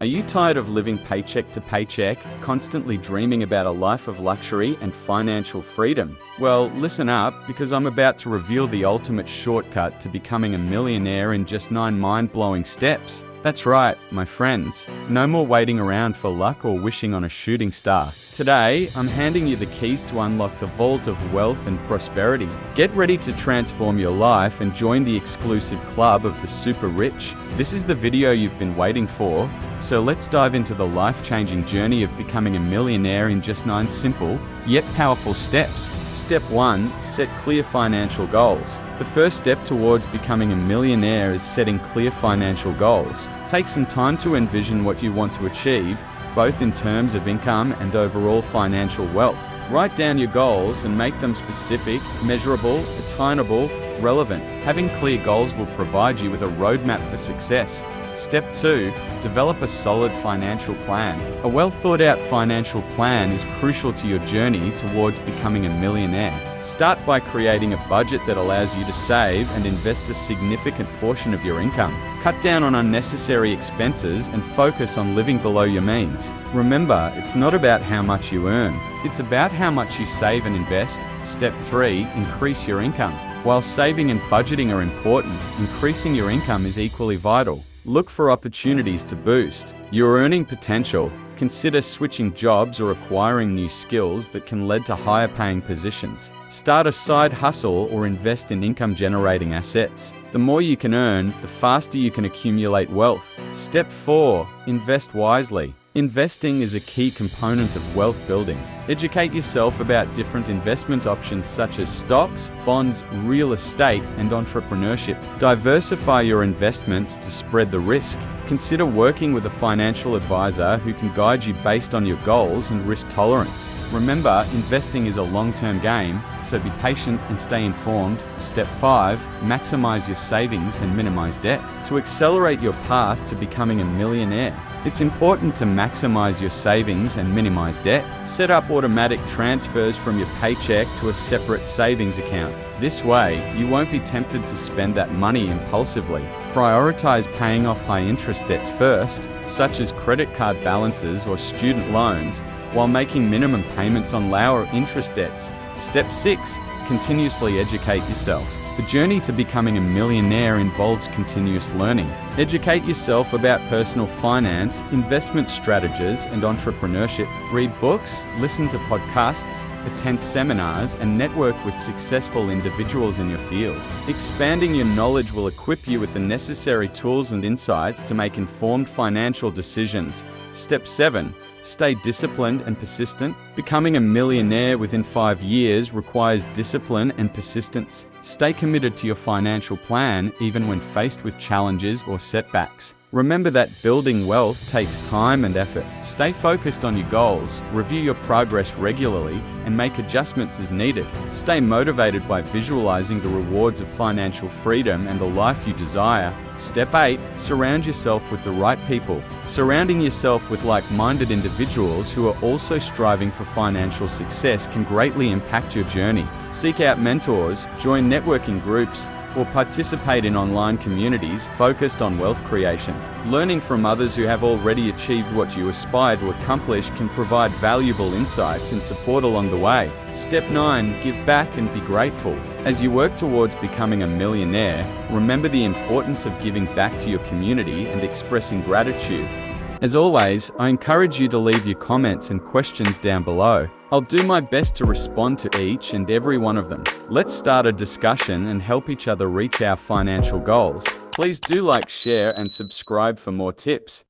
Are you tired of living paycheck to paycheck, constantly dreaming about a life of luxury and financial freedom? Well, listen up, because I'm about to reveal the ultimate shortcut to becoming a millionaire in just 9 mind-blowing steps. That's right, my friends. No more waiting around for luck or wishing on a shooting star. Today, I'm handing you the keys to unlock the vault of wealth and prosperity. Get ready to transform your life and join the exclusive club of the super rich. This is the video you've been waiting for, so let's dive into the life-changing journey of becoming a millionaire in just 9 simple, yet powerful steps. Step 1. Set clear financial goals. The first step towards becoming a millionaire is setting clear financial goals. Take some time to envision what you want to achieve, both in terms of income and overall financial wealth. Write down your goals and make them specific, measurable, attainable, relevant. Having clear goals will provide you with a roadmap for success. Step 2. Develop a solid financial plan. A well-thought-out financial plan is crucial to your journey towards becoming a millionaire. Start by creating a budget that allows you to save and invest a significant portion of your income. Cut down on unnecessary expenses and focus on living below your means. Remember, it's not about how much you earn, it's about how much you save and invest. Step 3. Increase your income. While saving and budgeting are important, increasing your income is equally vital. Look for opportunities to boost your earning potential. Consider switching jobs or acquiring new skills that can lead to higher paying positions. Start a side hustle or invest in income-generating assets. The more you can earn, the faster you can accumulate wealth. Step 4. Invest wisely. Investing is a key component of wealth building. Educate yourself about different investment options such as stocks, bonds, real estate, and entrepreneurship. Diversify your investments to spread the risk. Consider working with a financial advisor who can guide you based on your goals and risk tolerance. Remember, investing is a long-term game, so be patient and stay informed. Step 5. Maximize your savings and minimize debt. To accelerate your path to becoming a millionaire, it's important to maximize your savings and minimize debt. Set up automatic transfers from your paycheck to a separate savings account. This way, you won't be tempted to spend that money impulsively. Prioritize paying off high-interest debts first, such as credit card balances or student loans, while making minimum payments on lower interest debts. Step 6. Continuously educate yourself. The journey to becoming a millionaire involves continuous learning. Educate yourself about personal finance, investment strategies, and entrepreneurship. Read books, listen to podcasts, attend seminars, and network with successful individuals in your field. Expanding your knowledge will equip you with the necessary tools and insights to make informed financial decisions. Step 7. Stay disciplined and persistent. Becoming a millionaire within 5 years requires discipline and persistence. Stay committed to your financial plan even when faced with challenges or setbacks. Remember that building wealth takes time and effort. Stay focused on your goals, review your progress regularly, and make adjustments as needed. Stay motivated by visualizing the rewards of financial freedom and the life you desire. Step 8. Surround yourself with the right people. Surrounding yourself with like-minded individuals who are also striving for financial success can greatly impact your journey. Seek out mentors, join networking groups, or participate in online communities focused on wealth creation. Learning from others who have already achieved what you aspire to accomplish can provide valuable insights and support along the way. Step 9. Give back and be grateful. As you work towards becoming a millionaire, remember the importance of giving back to your community and expressing gratitude. As always, I encourage you to leave your comments and questions down below. I'll do my best to respond to each and every one of them. Let's start a discussion and help each other reach our financial goals. Please do like, share, and subscribe for more tips.